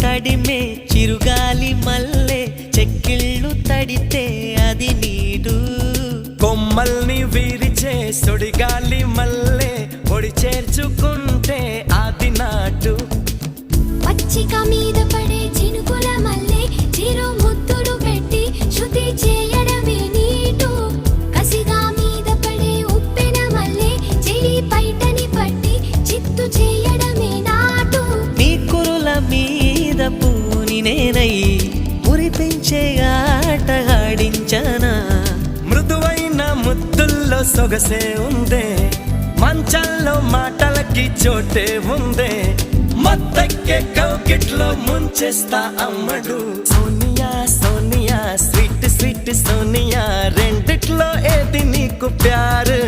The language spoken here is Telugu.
తడిమే చిరుగాలి మల్లె చెక్కిళ్ళు తడితే అది నీడు కొమ్మల్ని విరిచే సుడిగాలి మల్లె ఒడి చేర్చుకుంటే అది నాటు పచ్చిక మీద పడే చినుకుల మల్లె చిరు ముద్దులు పెట్టి శృతి చేయడమే నీటు కసిగా మీద పడే ఉప్పెన మల్లె చెలి పైటని పట్టి చిత్తు చేయడమే నాటు నీ కురుల మీద పూని నేనై మురిపించే ఆట ఆడించనా మృదువైన ముద్దుల్లో సొగసే ఉందే మంచంలో మాటలకి చోటే ఉందే మత్తెక్కే కౌకిట్లో ముంచేస్తా అమ్మడు సోనియా సోనియా స్వీట్ స్వీట్ సోనియా రెండిట్లో ఏది నీకు ప్యారు